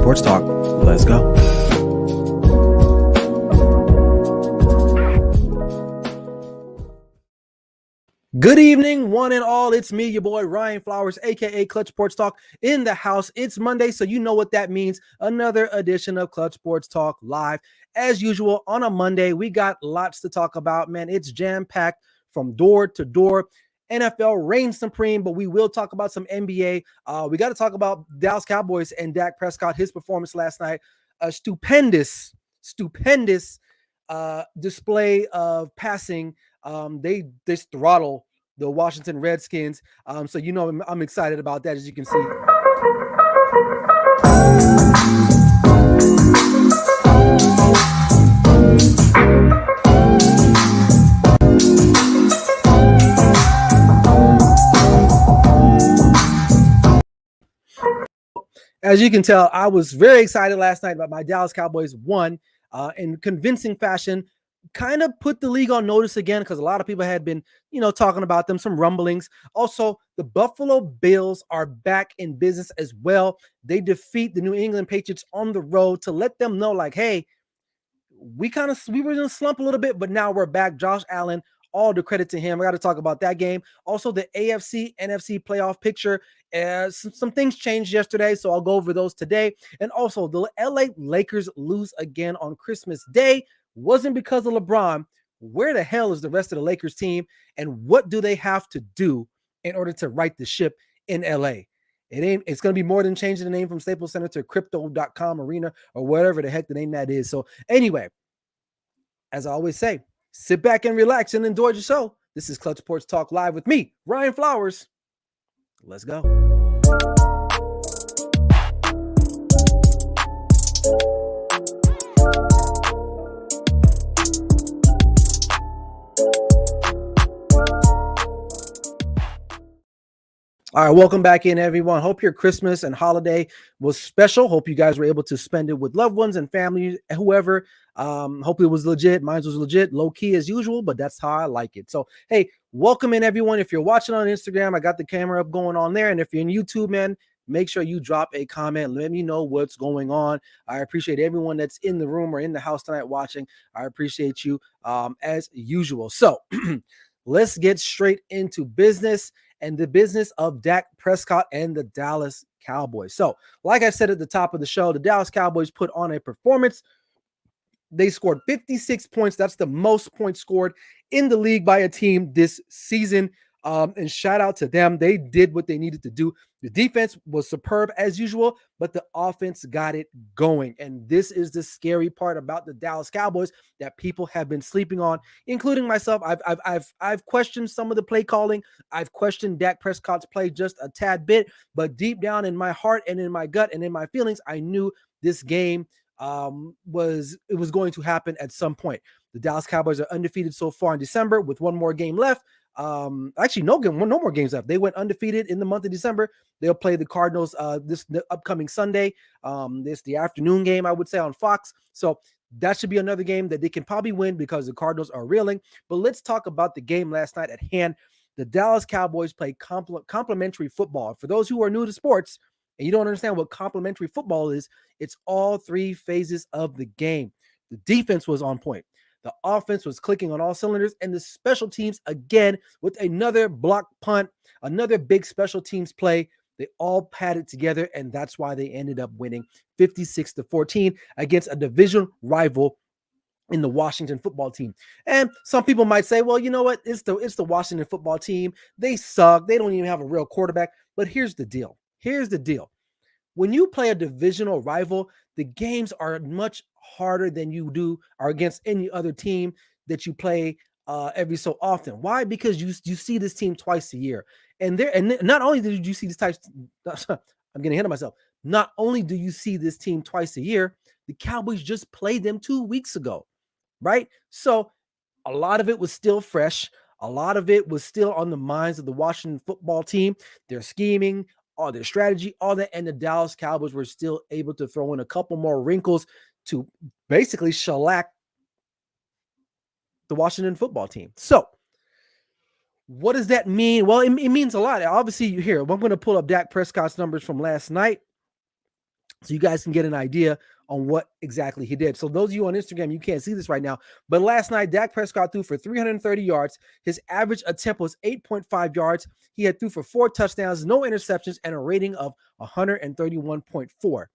Sports Talk. Let's go. Good evening, one and all. It's me, your boy Ryan Flowers, aka Clutch Sports Talk, in the house. It's Monday, so you know what that means. Another edition of Clutch Sports Talk live. As usual, on a Monday, we got lots to talk about, man. It's jam-packed from door to door. NFL reigns supreme, but we will talk about some NBA. We got to talk about Dallas Cowboys and Dak Prescott, his performance last night. A stupendous display of passing. They throttle the Washington Redskins. So you know I'm excited about that, as you can see. As you can tell, I was very excited last night about my Dallas Cowboys won in convincing fashion. Kind of put the league on notice again because a lot of people had been, talking about them, some rumblings. Also, the Buffalo Bills are back in business as well. They defeat the New England Patriots on the road to let them know, like, hey, we were in a slump a little bit, but now we're back. Josh Allen, all the credit to him. I got to talk about that game. Also, the AFC NFC playoff picture. Some things changed yesterday, so I'll go over those today. And also, the LA Lakers lose again on Christmas Day. Wasn't because of LeBron. Where the hell is the rest of the Lakers team? And what do they have to do in order to right the ship in LA? It's going to be more than changing the name from Staples Center to Crypto.com Arena or whatever the heck the name that is. So anyway, as I always say, sit back and relax and enjoy the show. This is Clutch Sports Talk Live with me, Ryan Flowers. Let's go. All right, welcome back in, everyone. Hope your Christmas and holiday was special. Hope you guys were able to spend it with loved ones and family, whoever. Hopefully it was legit. Mine was legit, low key as usual, but that's how I like it. So, hey, welcome in, everyone. If you're watching on Instagram, I got the camera up going on there. And if you're in YouTube, man, make sure you drop a comment. Let me know what's going on. I appreciate everyone that's in the room or in the house tonight watching. I appreciate you as usual. So let's get straight into business. And the business of Dak Prescott and the Dallas Cowboys. So, like I said at the top of the show, the Dallas Cowboys put on a performance. They scored 56 points. That's the most points scored in the league by a team this season. And shout out to them. They did what they needed to do. The defense was superb as usual, but the offense got it going. And this is the scary part about the Dallas Cowboys that people have been sleeping on, including myself. I've questioned some of the play calling. I've questioned Dak Prescott's play just a tad bit, but deep down in my heart and in my gut and in my feelings, I knew this game was going to happen at some point. The Dallas Cowboys are undefeated so far in December with one more game left. Actually, no more games left. They went undefeated in the month of December. They'll play the Cardinals the upcoming Sunday. This the afternoon game, I would say, on Fox. So that should be another game that they can probably win because the Cardinals are reeling. But let's talk about the game last night at hand. The Dallas Cowboys played complementary football. For those who are new to sports and you don't understand what complementary football is, it's all three phases of the game. The defense was on point. The offense was clicking on all cylinders, and the special teams, again, with another block punt, another big special teams play, they all padded together, and that's why they ended up winning 56-14 against a division rival in the Washington football team. And some people might say, well, you know what? It's the Washington football team. They suck. They don't even have a real quarterback. But here's the deal. When you play a divisional rival, the games are much harder than you do or against any other team that you play every so often. Why? Because you see this team twice a year. And not only did you see this type, I'm getting ahead of myself. Not only do you see this team twice a year, the Cowboys just played them 2 weeks ago, right? So a lot of it was still fresh. A lot of it was still on the minds of the Washington football team. Their scheming, all their strategy, all that, and the Dallas Cowboys were still able to throw in a couple more wrinkles to basically shellac the Washington football team. So what does that mean? Well, it means a lot. Obviously, you hear, I'm going to pull up Dak Prescott's numbers from last night. So you guys can get an idea on what exactly he did. So those of you on Instagram, you can't see this right now, but last night Dak Prescott threw for 330 yards. His average attempt was 8.5 yards. He had threw for 4 touchdowns, no interceptions, and a rating of 131.4.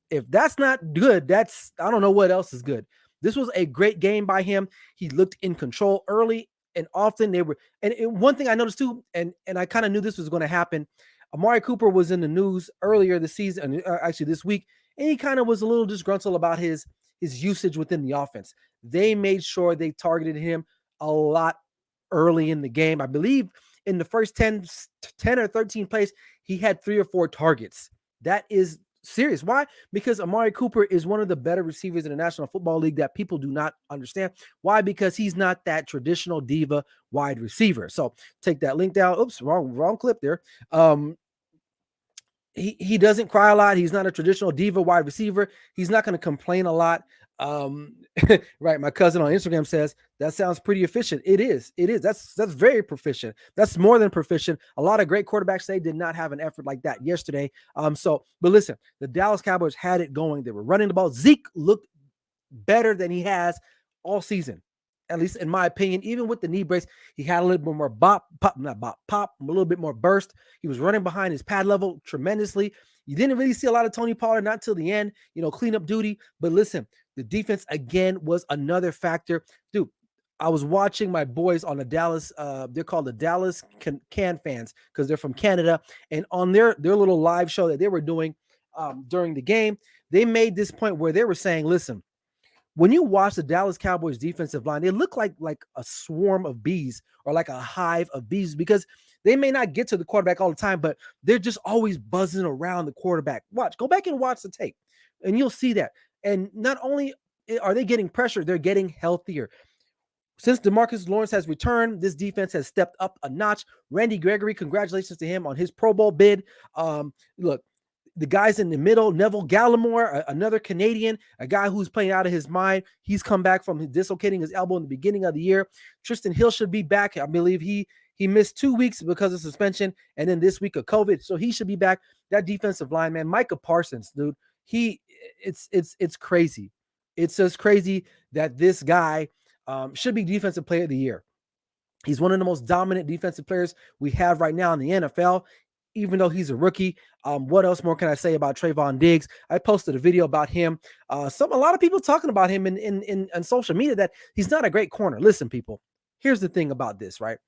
If that's not good, I don't know what else is good. This was a great game by him. He looked in control early and often. One thing I noticed too, and I kind of knew this was going to happen. Amari Cooper was in the news earlier this season, actually this week, and he kind of was a little disgruntled about his usage within the offense. They made sure they targeted him a lot early in the game. I believe in the first 10 or 13 plays, he had 3 or 4 targets. That is serious. Why? Because Amari Cooper is one of the better receivers in the National Football League that people do not understand. Why? Because he's not that traditional diva wide receiver. So take that link down. Oops, wrong clip there. He doesn't cry a lot. He's not a traditional diva wide receiver. He's not going to complain a lot. Right. My cousin on Instagram says that sounds pretty efficient. It is. That's very proficient. That's more than proficient. A lot of great quarterbacks, they did not have an effort like that yesterday. But listen, the Dallas Cowboys had it going. They were running the ball. Zeke looked better than he has all season, at least in my opinion. Even with the knee brace, he had a little bit more pop, a little bit more burst. He was running behind his pad level tremendously. You didn't really see a lot of Tony Pollard, not till the end, cleanup duty. But listen, the defense again was another factor. Dude, I was watching my boys on the Dallas, they're called the Dallas Can Fans because they're from Canada. And on their little live show that they were doing during the game, they made this point where they were saying, listen, when you watch the Dallas Cowboys defensive line, they look like a swarm of bees or like a hive of bees because they may not get to the quarterback all the time, but they're just always buzzing around the quarterback. Go back and watch the tape and you'll see that. And not only are they getting pressure, they're getting healthier. Since DeMarcus Lawrence has returned, this defense has stepped up a notch. Randy Gregory, congratulations to him on his Pro Bowl bid. Look, the guys in the middle, Neville Gallimore, another Canadian, a guy who's playing out of his mind. He's come back from dislocating his elbow in the beginning of the year. Tristan Hill should be back. I believe he missed 2 weeks because of suspension, and then this week of COVID, so he should be back. That defensive line, man, Micah Parsons, dude, it's crazy. It's just crazy that this guy should be Defensive Player of the Year. He's one of the most dominant defensive players we have right now in the NFL. Even though he's a rookie. What else more can I say about Trayvon Diggs? I posted a video about him. A lot of people talking about him in social media that he's not a great corner. Listen, people, here's the thing about this, right?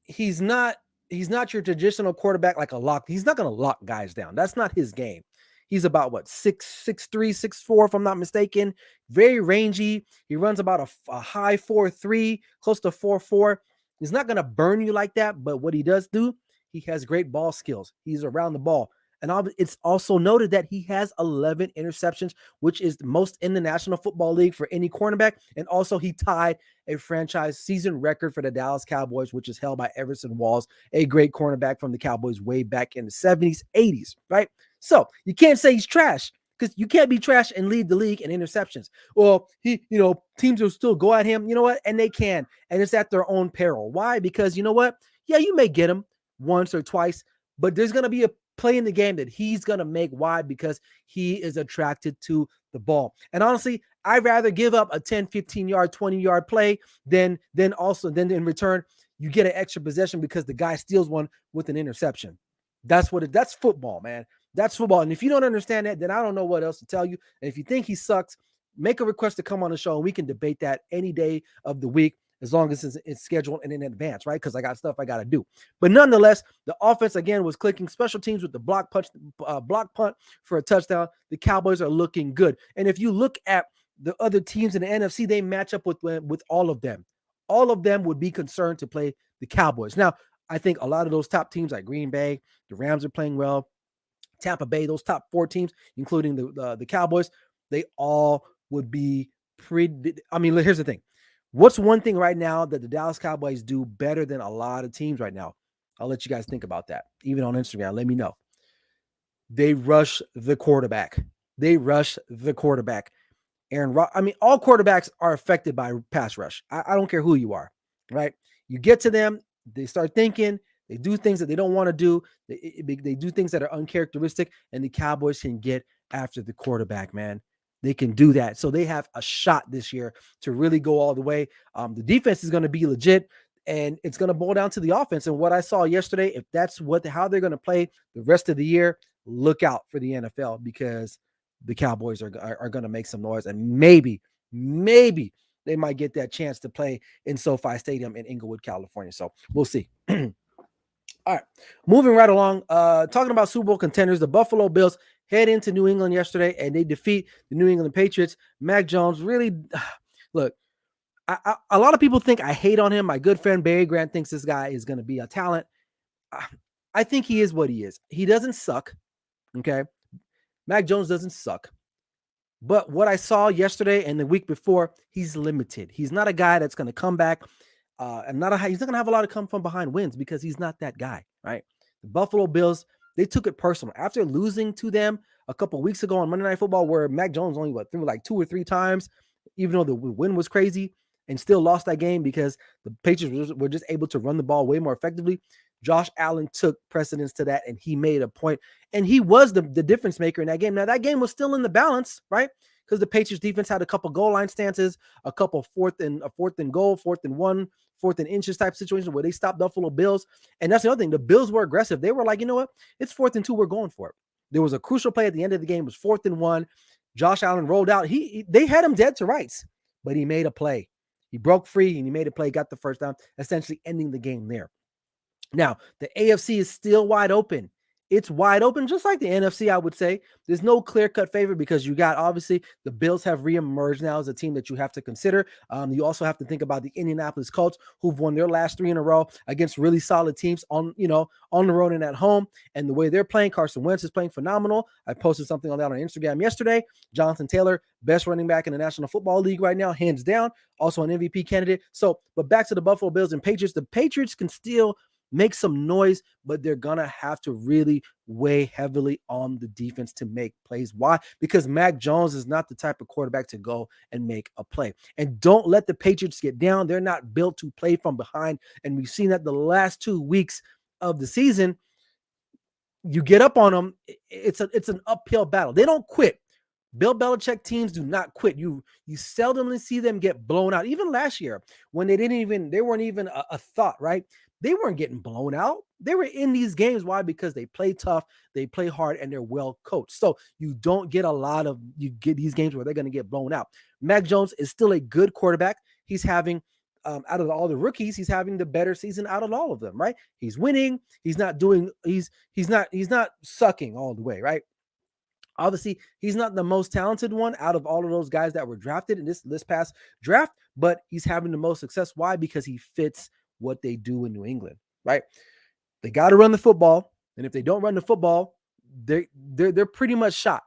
He's not your traditional quarterback like a lock. He's not going to lock guys down. That's not his game. He's about 6'3", 6'4", if I'm not mistaken. Very rangy. He runs about a high 4.3, close to 4.4. He's not going to burn you like that, but what he does do, he has great ball skills. He's around the ball. And it's also noted that he has 11 interceptions, which is the most in the National Football League for any cornerback. And also he tied a franchise season record for the Dallas Cowboys, which is held by Everson Walls, a great cornerback from the Cowboys way back in the 70s, 80s, right? So you can't say he's trash because you can't be trash and lead the league in interceptions. Well, teams will still go at him, you know what? And they can. And it's at their own peril. Why? Because you know what? Yeah, you may get him once or twice, but there's going to be a play in the game that he's going to make. Why? Because he is attracted to the ball. And honestly, I'd rather give up a 10, 15 yard, 20 yard play than in return, you get an extra possession because the guy steals one with an interception. That's football, man. That's football. And if you don't understand that, then I don't know what else to tell you. And if you think he sucks, make a request to come on the show and we can debate that any day of the week, as long as it's scheduled and in advance, right? Because I got stuff I got to do. But nonetheless, the offense, again, was clicking. Special teams with the block punt for a touchdown. The Cowboys are looking good. And if you look at the other teams in the NFC, they match up with all of them. All of them would be concerned to play the Cowboys. Now, I think a lot of those top teams like Green Bay, the Rams are playing well. Tampa Bay, those top 4 teams, including the Cowboys, they all would be pretty. I mean, here's the thing. What's one thing right now that the Dallas Cowboys do better than a lot of teams right now? I'll let you guys think about that. Even on Instagram, let me know. They rush the quarterback. All quarterbacks are affected by pass rush. I don't care who you are, right? You get to them, they start thinking, They do things that they don't want to do. They do things that are uncharacteristic, and the Cowboys can get after the quarterback, man. They can do that. So they have a shot this year to really go all the way. The defense is going to be legit, and it's going to boil down to the offense. And what I saw yesterday, if that's how they're going to play the rest of the year, look out for the NFL, because the Cowboys are going to make some noise, and maybe they might get that chance to play in SoFi Stadium in Inglewood, California. So we'll see. All right, moving right along, talking about Super Bowl contenders, the Buffalo Bills head into New England yesterday, and they defeat the New England Patriots. Mac Jones really, look, a lot of people think I hate on him. My good friend Barry Grant thinks this guy is going to be a talent. I think he is what he is. He doesn't suck, okay? Mac Jones doesn't suck. But what I saw yesterday and the week before, he's limited. He's not a guy that's going to come back. He's not going to have a lot of come from behind wins, because he's not that guy, right? The Buffalo Bills, they took it personal. After losing to them a couple of weeks ago on Monday Night Football, where Mac Jones only threw like 2 or 3 times, even though the win was crazy, and still lost that game because the Patriots were just able to run the ball way more effectively. Josh Allen took precedence to that, and he made a point, and he was the difference maker in that game. Now, that game was still in the balance, right? Because the Patriots defense had a couple goal line stances, a couple fourth and goal, 4th and 1, 4th and inches type situation where they stopped Buffalo Bills. And that's the other thing. The Bills were aggressive. They were like, you know what? It's 4th and 2. We're going for it. There was a crucial play at the end of the game. It was 4th and 1. Josh Allen rolled out. They had him dead to rights, but he made a play. He broke free and he made a play, got the first down, essentially ending the game there. Now, the AFC is still wide open. It's wide open, just like the NFC, I would say. There's no clear-cut favorite, because you got, obviously, the Bills have reemerged now as a team that you have to consider. You also have to think about the Indianapolis Colts, who've won their last 3 in a row against really solid teams on the road and at home. And the way they're playing, Carson Wentz is playing phenomenal. I posted something on that on Instagram yesterday. Jonathan Taylor, best running back in the National Football League right now, hands down. Also an MVP candidate. So, but back to the Buffalo Bills and Patriots. The Patriots can still make some noise, but they're going to have to really weigh heavily on the defense to make plays. Why? Because Mac Jones is not the type of quarterback to go and make a play. And don't let the Patriots get down. They're not built to play from behind. And we've seen that the last 2 weeks of the season. You get up on them, it's an uphill battle. They don't quit. Bill Belichick teams do not quit. You seldomly see them get blown out. Even last year, when they weren't even a thought, right? They weren't getting blown out. They were in these games. Why? Because they play tough, they play hard, and they're well coached. So you get these games where they're going to get blown out. Mac Jones is still a good quarterback. He's having, out of all the rookies, he's having the better season out of all of them, right? He's winning. He's not sucking all the way, right? Obviously, he's not the most talented one out of all of those guys that were drafted in this past draft, but he's having the most success. Why? Because he fits what they do in New England, right? They got to run the football, and if they don't run the football, they're pretty much shot,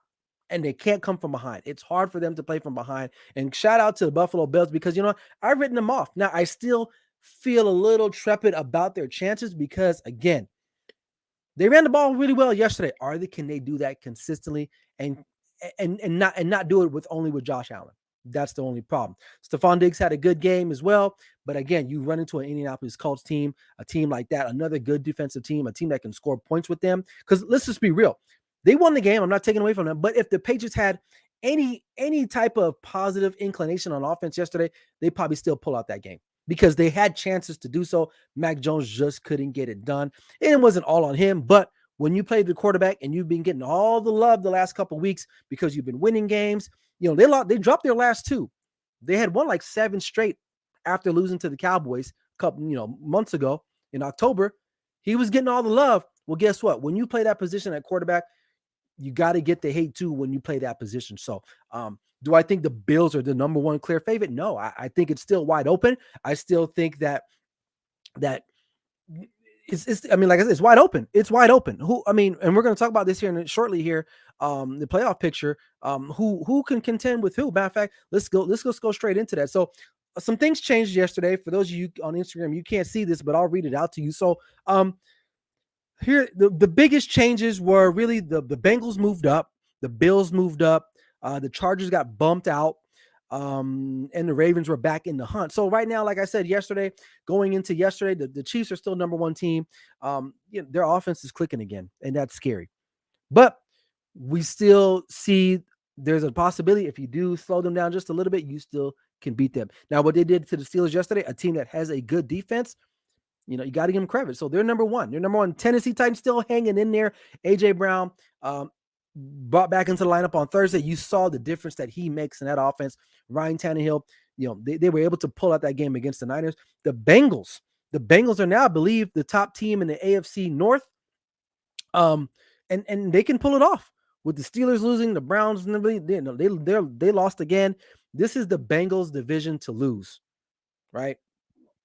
and they can't come from behind. It's hard for them to play from behind. And shout out to the Buffalo Bills, because I've written them off. Now I still feel a little trepid about their chances, because again, they ran the ball really well yesterday. Can they do that consistently and not do it with Josh Allen? That's the only problem. Stephon Diggs had a good game as well. But again, you run into an Indianapolis Colts team, a team like that, another good defensive team, a team that can score points with them. Because let's just be real. They won the game. I'm not taking away from them. But if the Patriots had any type of positive inclination on offense yesterday, they probably still pull out that game, because they had chances to do so. Mac Jones just couldn't get it done. And it wasn't all on him, but when you play the quarterback and you've been getting all the love the last couple of weeks because you've been winning games, they dropped their last 2. They had won like 7 straight after losing to the Cowboys a couple, months ago in October. He was getting all the love. Well, guess what? When you play that position at quarterback, you got to get the hate too when you play that position. So, do I think the Bills are the number 1 clear favorite? No, I think it's still wide open. I still think that it's like I said, it's wide open. It's wide open. And we're going to talk about this here shortly here. The playoff picture. Who can contend with who? Matter of fact, let's go straight into that. So, some things changed yesterday. For those of you on Instagram, you can't see this, but I'll read it out to you. So, here the biggest changes were really the Bengals moved up, the Bills moved up, the Chargers got bumped out. And the Ravens were back in the hunt. So right now, like I said yesterday, going into yesterday, the Chiefs are still number one team. Their offense is clicking again, and that's scary. But we still see there's a possibility if you do slow them down just a little bit, you still can beat them. Now, what they did to the Steelers yesterday, a team that has a good defense, you got to give them credit. So they're number one. They're number one. Tennessee Titans still hanging in there. A.J. Brown brought back into the lineup on Thursday. You saw the difference that he makes in that offense. Ryan Tannehill, they were able to pull out that game against the Niners. The Bengals are now, I believe, the top team in the AFC North. And they can pull it off with the Steelers losing, the Browns, they lost again. This is the Bengals division to lose, right?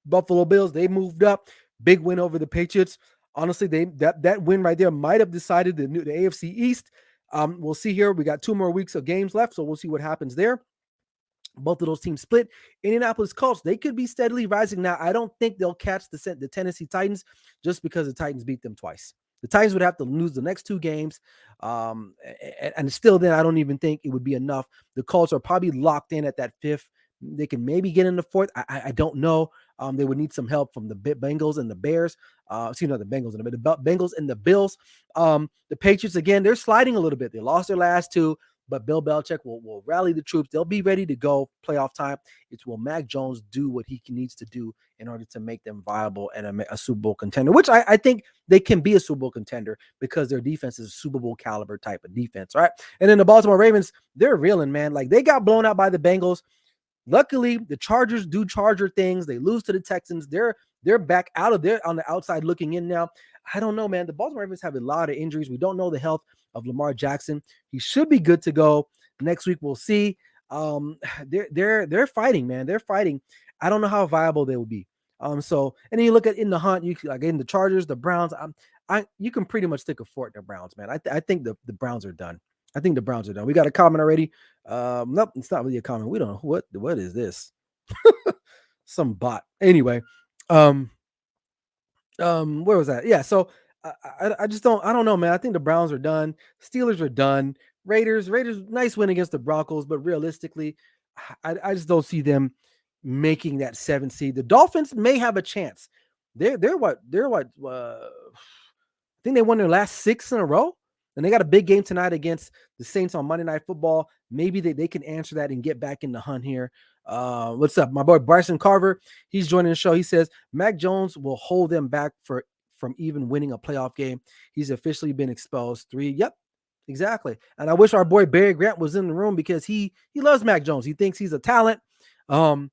Buffalo Bills, they moved up, big win over the Patriots. Honestly, that win right there might have decided the AFC East. We'll see here. We got 2 more weeks of games left, so we'll see what happens there. Both of those teams split. Indianapolis Colts, they could be steadily rising. Now, I don't think they'll catch the Tennessee Titans just because the Titans beat them twice. The Titans would have to lose the next 2 games. And still then, I don't even think it would be enough. The Colts are probably locked in at that 5th. They can maybe get in the 4th. I don't know. They would need some help from the Bengals and the Bears. The Bengals and the Bengals and the Bills. The Patriots, again, they're sliding a little bit. They lost their last 2. But Bill Belichick will rally the troops. They'll be ready to go playoff time. It's will Mac Jones do what he needs to do in order to make them viable and a Super Bowl contender, which I think they can be a Super Bowl contender because their defense is a Super Bowl caliber type of defense, right? And then the Baltimore Ravens, they're reeling, man. Like, they got blown out by the Bengals. Luckily, the Chargers do Charger things. They lose to the Texans. They're back out of there on the outside looking in now. I don't know, man. The Baltimore Ravens have a lot of injuries. We don't know the health of Lamar Jackson. He should be good to go next week. We'll see. They're fighting, man. They're fighting. I don't know how viable they will be. And then you look at in the hunt, you like in the Chargers, the Browns. You can pretty much stick a fort in the Browns, man. I think the Browns are done. I think the Browns are done. We got a comment already. Nope, it's not really a comment. We don't know what is this. Some bot. Anyway, where was that? Yeah, so I just don't know, man. I think the Browns are done. Steelers are done. Raiders, nice win against the Broncos, but realistically, I just don't see them making that 7th seed. The Dolphins may have a chance. They're what I think they won their last 6 in a row. And they got a big game tonight against the Saints on Monday Night Football. Maybe they can answer that and get back in the hunt here. What's up? My boy Bryson Carver, he's joining the show. He says, Mac Jones will hold them back from even winning a playoff game. He's officially been exposed. 3. Yep, exactly. And I wish our boy Barry Grant was in the room because he loves Mac Jones. He thinks he's a talent. I'm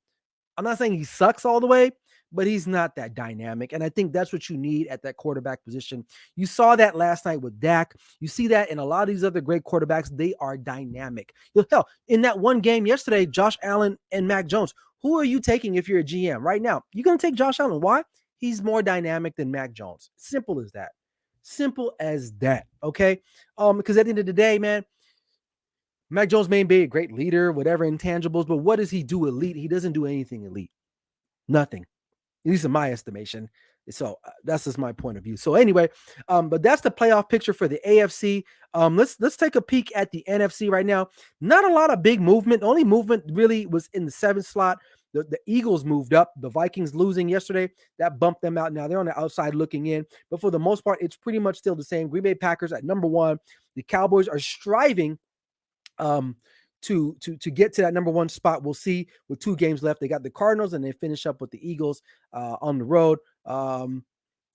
not saying he sucks all the way, but he's not that dynamic. And I think that's what you need at that quarterback position. You saw that last night with Dak. You see that in a lot of these other great quarterbacks. They are dynamic. Hell, in that one game yesterday, Josh Allen and Mac Jones, who are you taking if you're a GM right now? You're going to take Josh Allen. Why? He's more dynamic than Mac Jones. Simple as that. Simple as that. Okay? Because at the end of the day, man, Mac Jones may be a great leader, whatever intangibles, but what does he do elite? He doesn't do anything elite. Nothing. At least in my estimation. So that's just my point of view. So anyway, but that's the playoff picture for the AFC. Let's take a peek at the NFC right now. Not a lot of big movement. The only movement really was in the 7th slot. The Eagles moved up. The Vikings losing yesterday, that bumped them out. Now they're on the outside looking in. But for the most part, it's pretty much still the same. Green Bay Packers at number 1. The Cowboys are striving to get to that number 1 spot. We'll see with 2 games left. They got the Cardinals and they finish up with the Eagles on the road.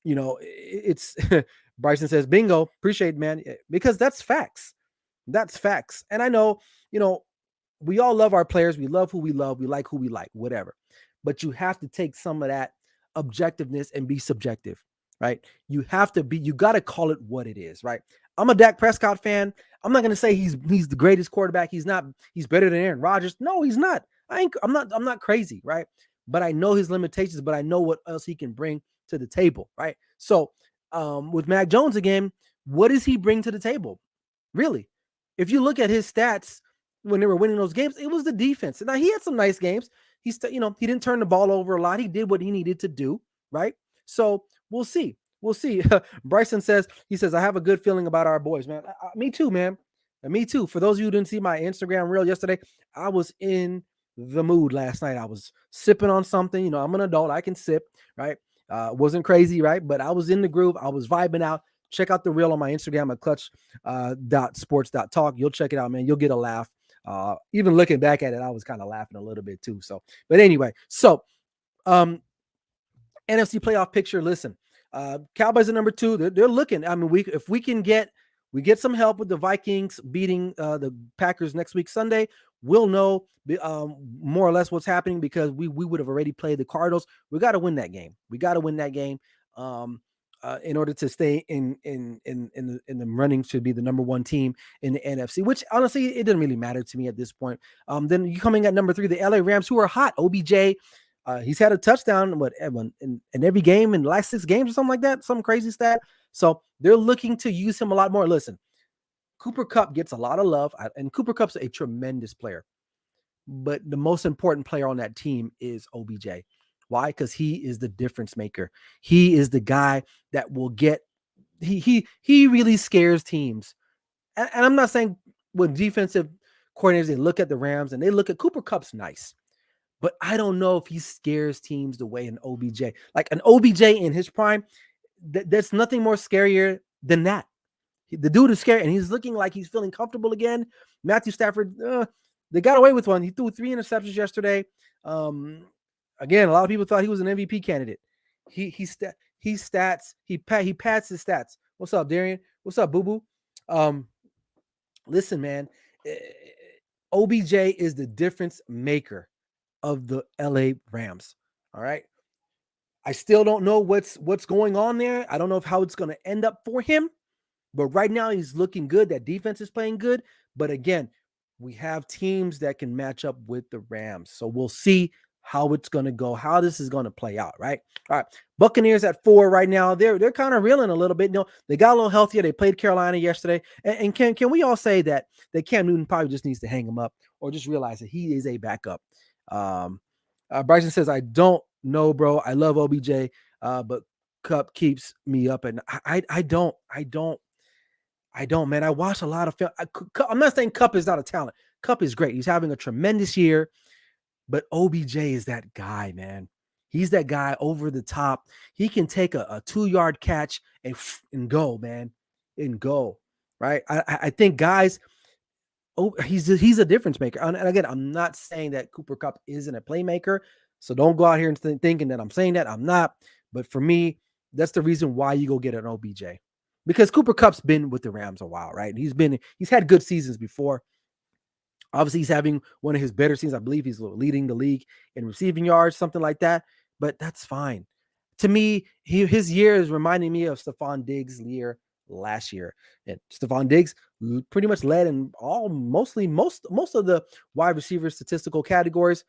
It's Bryson says, bingo, appreciate it, man, because that's facts. That's facts. And I know, we all love our players. We love who we love. We like who we like, whatever. But you have to take some of that objectiveness and be subjective, right? You got to call it what it is, right? I'm a Dak Prescott fan. I'm not going to say he's the greatest quarterback. He's not. He's better than Aaron Rodgers. No, he's not. I'm not crazy, right? But I know his limitations, but I know what else he can bring to the table, right? So with Mac Jones again, what does he bring to the table? Really? If you look at his stats when they were winning those games, it was the defense. Now, he had some nice games. He didn't turn the ball over a lot. He did what he needed to do, right? So we'll see. We'll see. Bryson says, I have a good feeling about our boys, man. Me too, man. Me too. For those of you who didn't see my Instagram reel yesterday, I was in the mood last night. I was sipping on something. You know, I'm an adult. I can sip, right? Wasn't crazy, right? But I was in the groove. I was vibing out. Check out the reel on my Instagram at clutch .sports.talk. You'll check it out, man. You'll get a laugh. Even looking back at it, I was kind of laughing a little bit too. So, but anyway, so NFC playoff picture. Listen, Cowboys are number 2. They're looking. I mean, if we get some help with the Vikings beating the Packers next week Sunday, we'll know more or less what's happening, because we would have already played the Cardinals. We got to win that game. In order to stay in the running to be the number 1 team in the NFC, which honestly, it didn't really matter to me at this point. Then you coming at number 3, the LA Rams, who are hot. OBJ, he's had a touchdown in every game in the last 6 games or something like that, some crazy stat. So they're looking to use him a lot more. Listen, Cooper Kupp gets a lot of love, and Cooper Kupp's a tremendous player. But the most important player on that team is OBJ. Why? Because he is the difference maker. He is the guy that will get. He really scares teams. And I'm not saying when defensive coordinators, they look at the Rams and they look at Cooper Kupp's nice, but I don't know if he scares teams the way an OBJ, like an OBJ in his prime. There's nothing more scarier than that. The dude is scary, and he's looking like he's feeling comfortable again. Matthew Stafford, they got away with one. He threw 3 interceptions yesterday. Again, a lot of people thought he was an MVP candidate. He pads his stats. What's up, Darian? What's up, Boo Boo? Listen, man, OBJ is the difference maker of the LA Rams. All right. I still don't know what's going on there. I don't know how it's going to end up for him, but right now he's looking good. That defense is playing good. But again, we have teams that can match up with the Rams. So we'll see how it's going to go, how this is going to play out, right? All right. Buccaneers at 4 right now. They're kind of reeling a little bit. You know, they got a little healthier. They played Carolina yesterday. And can we all say that Cam Newton probably just needs to hang him up, or just realize that he is a backup? Bryson says, I don't know, bro. I love OBJ, but Kupp keeps me up. And I don't, man. I watch a lot of film. I'm not saying Kupp is not a talent. Kupp is great. He's having a tremendous year. But OBJ is that guy, man. He's that guy over the top. He can take a 2-yard catch and go, man, and go, right? I think guys, he's a difference maker. And again, I'm not saying that Cooper Kupp isn't a playmaker, so don't go out here and thinking that I'm saying that. I'm not. But for me, that's the reason why you go get an OBJ, because Cooper Kupp's been with the Rams a while, right? He's had good seasons before. Obviously, he's having one of his better seasons. I believe he's leading the league in receiving yards, something like that. But that's fine. To me, his year is reminding me of Stefon Diggs' year last year. And Stefon Diggs pretty much led in most of the wide receiver statistical categories.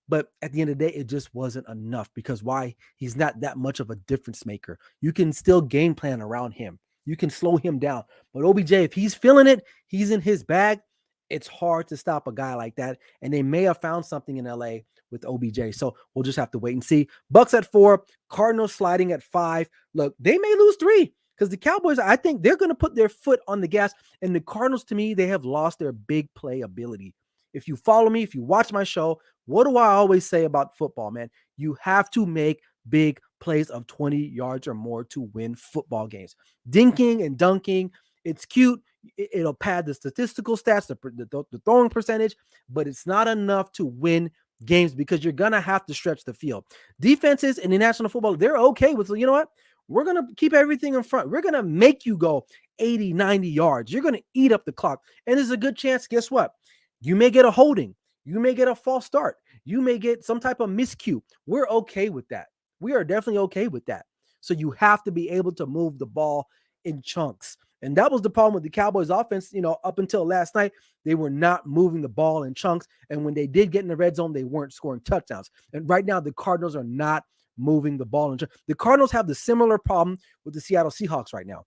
But at the end of the day, it just wasn't enough, because why? He's not that much of a difference maker. You can still game plan around him. You can slow him down. But OBJ, if he's feeling it, he's in his bag. It's hard to stop a guy like that. And they may have found something in LA with OBJ. So we'll just have to wait and see. Bucks at 4, Cardinals sliding at 5. Look, they may lose 3, because the Cowboys, I think they're going to put their foot on the gas. And the Cardinals, to me, they have lost their big play ability. If you follow me, if you watch my show, what do I always say about football, man? You have to make big plays of 20 yards or more to win football games. Dinking and dunking, it's cute. It'll pad the statistical stats, the throwing percentage, but it's not enough to win games, because you're going to have to stretch the field. Defenses in the National Football, they're okay with, you know what? We're going to keep everything in front. We're going to make you go 80, 90 yards. You're going to eat up the clock. And there's a good chance, guess what? You may get a holding. You may get a false start. You may get some type of miscue. We're okay with that. We are definitely okay with that. So you have to be able to move the ball in chunks. And that was the problem with the Cowboys offense. You know, up until last night, they were not moving the ball in chunks. And when they did get in the red zone, they weren't scoring touchdowns. And right now, the Cardinals are not moving the ball in chunks. The Cardinals have the similar problem with the Seattle Seahawks right now.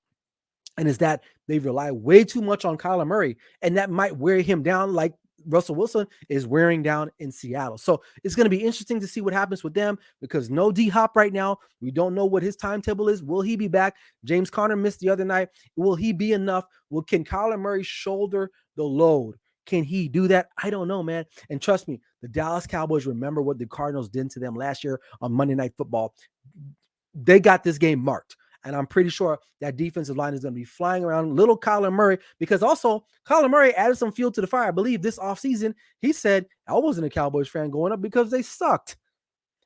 And is that they rely way too much on Kyler Murray, and that might wear him down like Russell Wilson is wearing down in Seattle. So it's going to be interesting to see what happens with them, because no D-Hop right now. We don't know what his timetable is. Will he be back? James Conner missed the other night. Will he be enough? Can Kyler Murray shoulder the load? Can he do that? I don't know, man. And trust me, the Dallas Cowboys remember what the Cardinals did to them last year on Monday Night Football. They got this game marked. And I'm pretty sure that defensive line is going to be flying around little Kyler Murray, because also Kyler Murray added some fuel to the fire. I believe this offseason, he said, I wasn't a Cowboys fan going up because they sucked.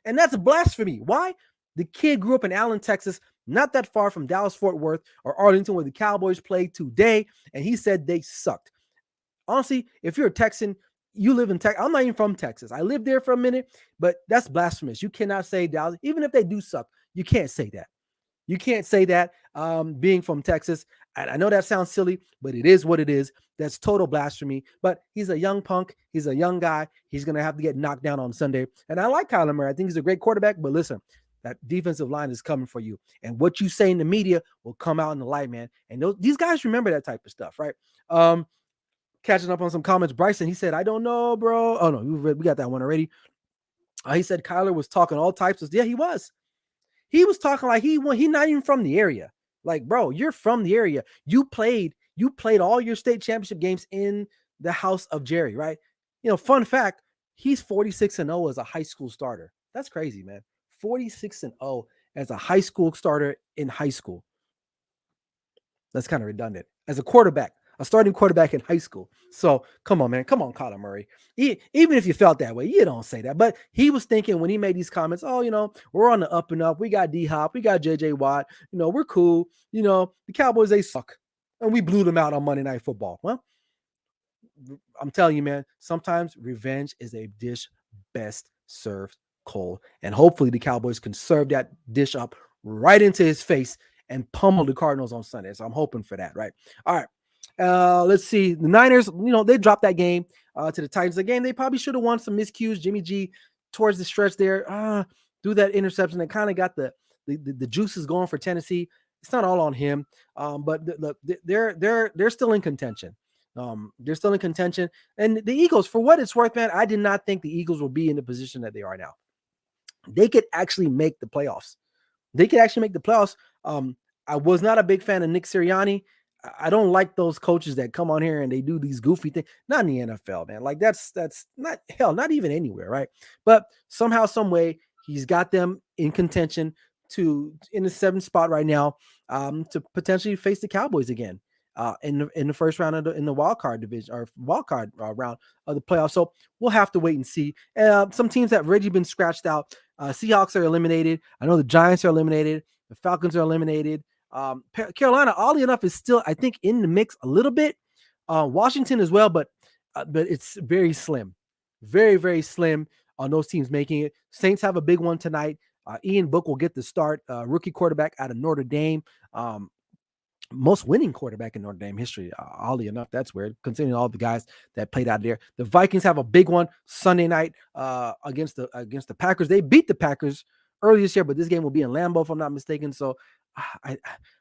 And that's blasphemy. Why? The kid grew up in Allen, Texas, not that far from Dallas, Fort Worth, or Arlington, where the Cowboys played today. And he said they sucked. Honestly, if you're a Texan, you live in Texas. I'm not even from Texas. I lived there for a minute, but that's blasphemous. You cannot say Dallas, even if they do suck. You can't say that. You can't say that being from Texas. I know that sounds silly, but it is what it is. That's total blasphemy. But he's a young punk. He's a young guy. He's going to have to get knocked down on Sunday. And I like Kyler Murray. I think he's a great quarterback. But listen, that defensive line is coming for you. And what you say in the media will come out in the light, man. And these guys remember that type of stuff, right? Catching up on some comments. Bryson, he said, I don't know, bro. Oh, no, we got that one already. He said Kyler was talking all types of, yeah, he was. He was talking like he's not even from the area. Like, bro, you're from the area. You played all your state championship games in the house of Jerry, right? You know, fun fact, he's 46-0 as a high school starter. That's crazy, man. 46-0 as a high school starter in high school. That's kind of redundant. As a quarterback, a starting quarterback in high school. So come on, man. Come on, Kyler Murray. Even if you felt that way, you don't say that. But he was thinking when he made these comments, oh, you know, we're on the up and up. We got D-Hop. We got J.J. Watt. You know, we're cool. You know, the Cowboys, they suck. And we blew them out on Monday Night Football. Well, I'm telling you, man, sometimes revenge is a dish best served cold. And hopefully the Cowboys can serve that dish up right into his face and pummel the Cardinals on Sunday. So I'm hoping for that, right? All right. Let's see. The Niners, you know, they dropped that game to the Titans. The game they probably should have won. Some miscues. Jimmy G towards the stretch there, threw that interception that kind of got the juices going for Tennessee. It's not all on him, but they're still in contention. They're still in contention. And the Eagles, for what it's worth, man, I did not think the Eagles would be in the position that they are now. They could actually make the playoffs. I was not a big fan of Nick Sirianni. I don't like those coaches that come on here and they do these goofy things. Not in the NFL, man. Like that's not hell, not even anywhere, right? But somehow, some way, he's got them in contention in the 7th spot right now, to potentially face the Cowboys again in the first round in the wild card division or wild card round of the playoffs. So we'll have to wait and see. Some teams have already been scratched out. Seahawks are eliminated. I know the Giants are eliminated. The Falcons are eliminated. Carolina, oddly enough, is still, I think, in the mix a little bit. Washington as well, but it's very slim. Very, very slim on those teams making it. Saints have a big one tonight. Ian Book will get the start. Rookie quarterback out of Notre Dame. Most winning quarterback in Notre Dame history. Oddly enough, that's weird, considering all the guys that played out there. The Vikings have a big one Sunday night against the Packers. They beat the Packers earlier this year, but this game will be in Lambeau, if I'm not mistaken. So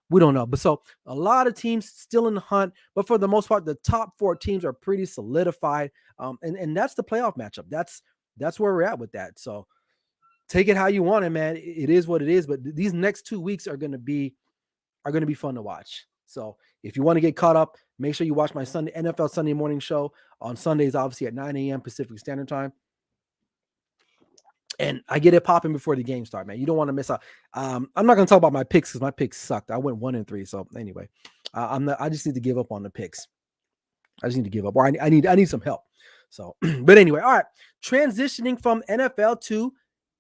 we don't know. But so a lot of teams still in the hunt, but for the most part, the top 4 teams are pretty solidified. And that's the playoff matchup. That's where we're at with that. So take it how you want it, man. It is what it is. But these next 2 weeks are going to be fun to watch. So if you want to get caught up, make sure you watch my NFL Sunday morning show on Sundays, obviously at 9 a.m. Pacific Standard Time. And I get it popping before the game start, man. You don't want to miss out. I'm not going to talk about my picks because my picks sucked. I went 1-3. So anyway, I just need to give up on the picks. I just need to give up, or I need some help. So, but anyway, all right. Transitioning from NFL to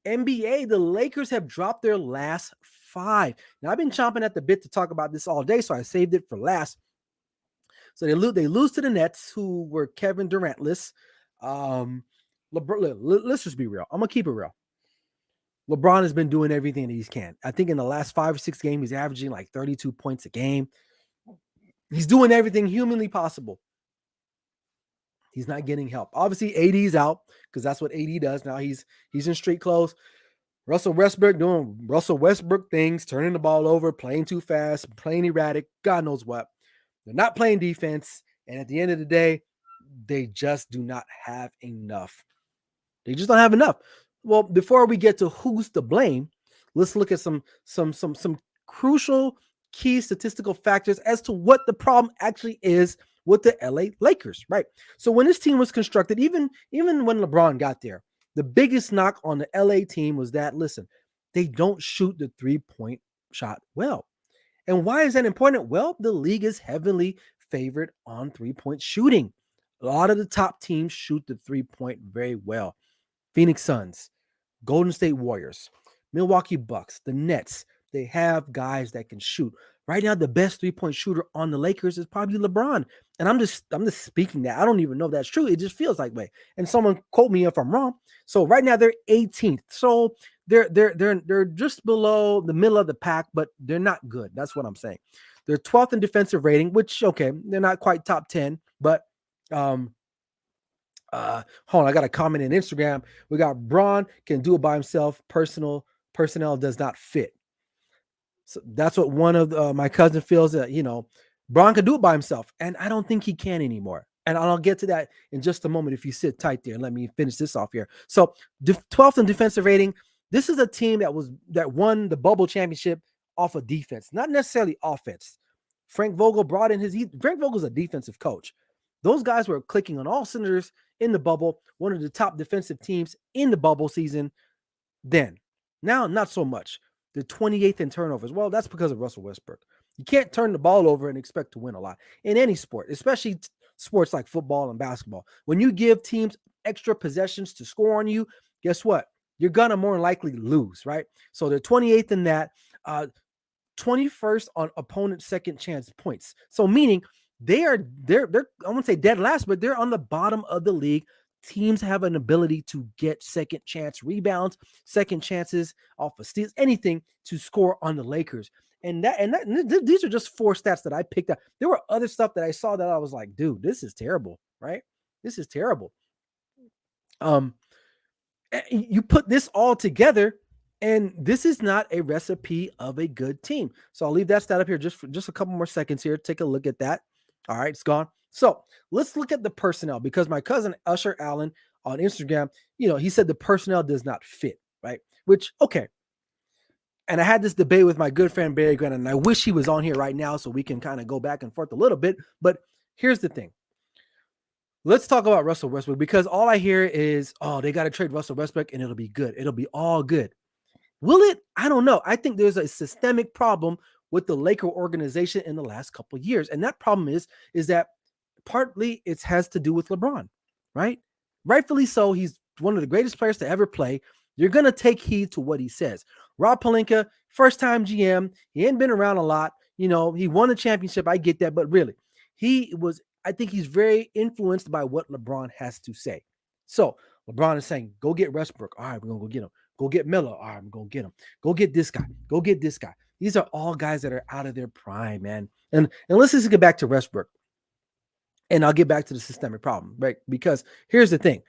NBA, the Lakers have dropped their last 5. Now I've been chomping at the bit to talk about this all day, so I saved it for last. So they lose to the Nets, who were Kevin Durant-less. Let's just be real. I'm gonna keep it real. LeBron has been doing everything that he can. I think in the last 5 or 6 games, he's averaging like 32 points a game. He's doing everything humanly possible. He's not getting help. Obviously, AD's out because that's what AD does now. He's in street clothes. Russell Westbrook doing Russell Westbrook things, turning the ball over, playing too fast, playing erratic, God knows what. They're not playing defense, and at the end of the day, they just do not have enough. They just don't have enough. Well, before we get to who's to blame, let's look at some crucial key statistical factors as to what the problem actually is with the LA Lakers, right? So when this team was constructed, even when LeBron got there, the biggest knock on the LA team was that, listen, they don't shoot the three-point shot well. And why is that important? Well, the league is heavily favored on three-point shooting. A lot of the top teams shoot the three-point very well. Phoenix Suns, Golden State Warriors, Milwaukee Bucks, the Nets, they have guys that can shoot. Right now, the best three-point shooter on the Lakers is probably LeBron. And I'm just speaking that. I don't even know if that's true. It just feels like way. And someone quote me if I'm wrong. So right now they're 18th. So they're just below the middle of the pack, but they're not good. That's what I'm saying. They're 12th in defensive rating, which okay, they're not quite top 10, but hold on, I got a comment in Instagram. We got Braun can do it by himself. Personnel does not fit. So that's what one of my cousin feels that, Braun can do it by himself. And I don't think he can anymore. And I'll get to that in just a moment if you sit tight there and let me finish this off here. So 12th in defensive rating. This is a team that won the bubble championship off of defense, not necessarily offense. Frank Vogel's a defensive coach. Those guys were clicking on all cylinders in the bubble, one of the top defensive teams in the bubble season then. Now, not so much. They're 28th in turnovers. Well, that's because of Russell Westbrook. You can't turn the ball over and expect to win a lot in any sport, especially sports like football and basketball. When you give teams extra possessions to score on you, guess what? You're going to more likely lose, right? So they're 28th in that, 21st on opponent's second chance points. So meaning they're I won't say dead last, but they're on the bottom of the league. Teams have an ability to get second chance rebounds, second chances off of steals, anything to score on the Lakers. And these are just four stats that I picked up. There were other stuff that I saw that I was like, dude, this is terrible, right? This is terrible. You put this all together, and this is not a recipe of a good team. So I'll leave that stat up here just a couple more seconds here. Take a look at that. All right, it's gone. So let's look at the personnel, because my cousin Usher Allen on Instagram, he said the personnel does not fit, right? Which, okay. And I had this debate with my good friend Barry Grant, and I wish he was on here right now so we can kind of go back and forth a little bit. But here's the thing. Let's talk about Russell Westbrook, because all I hear is, oh, they got to trade Russell Westbrook and it'll be good. It'll be all good. Will it? I don't know. I think there's a systemic problem with the Laker organization in the last couple of years. And that problem is that partly it has to do with LeBron, right? Rightfully so. He's one of the greatest players to ever play. You're going to take heed to what he says. Rob Pelinka, first-time GM. He ain't been around a lot. He won a championship. I get that. But really, I think he's very influenced by what LeBron has to say. So LeBron is saying, go get Westbrook. All right, we're going to go get him. Go get Miller. All right, I'm going to get him. Go get this guy. Go get this guy. These are all guys that are out of their prime, man. And let's just get back to Westbrook. And I'll get back to the systemic problem, right? Because here's the thing.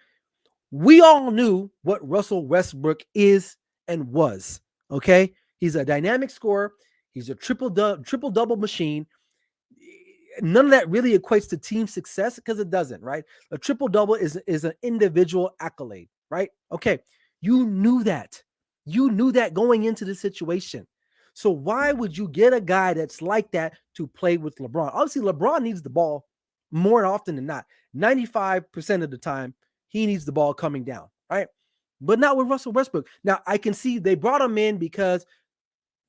We all knew what Russell Westbrook is and was, okay? He's a dynamic scorer. He's a triple-double machine. None of that really equates to team success, because it doesn't, right? A triple-double is an individual accolade, right? Okay, you knew that. You knew that going into the situation. So why would you get a guy that's like that to play with LeBron? Obviously, LeBron needs the ball more often than not. 95% of the time, he needs the ball coming down, right? But not with Russell Westbrook. Now, I can see they brought him in because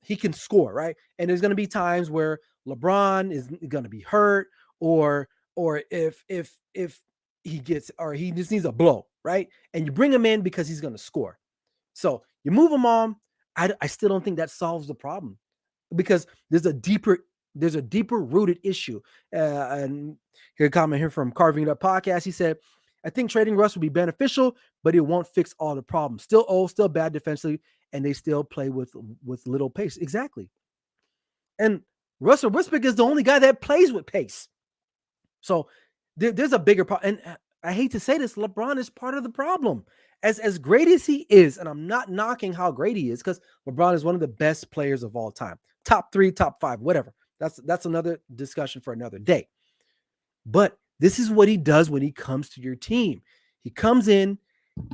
he can score, right? And there's going to be times where LeBron is going to be hurt, or if he gets, or he just needs a blow, right? And you bring him in because he's going to score. So you move him on. I still don't think that solves the problem, because there's a deeper rooted issue. And here a comment here from Carving It Up Podcast. He said, I think trading Russ would be beneficial, but it won't fix all the problems. Still old, still bad defensively, and they still play with little pace. Exactly. And Russell Westbrook is the only guy that plays with pace. So there's a bigger problem. And I hate to say this, LeBron is part of the problem. As great as he is, and I'm not knocking how great he is, because LeBron is one of the best players of all time. Top 3, top 5, whatever. That's another discussion for another day. But this is what he does when he comes to your team. He comes in,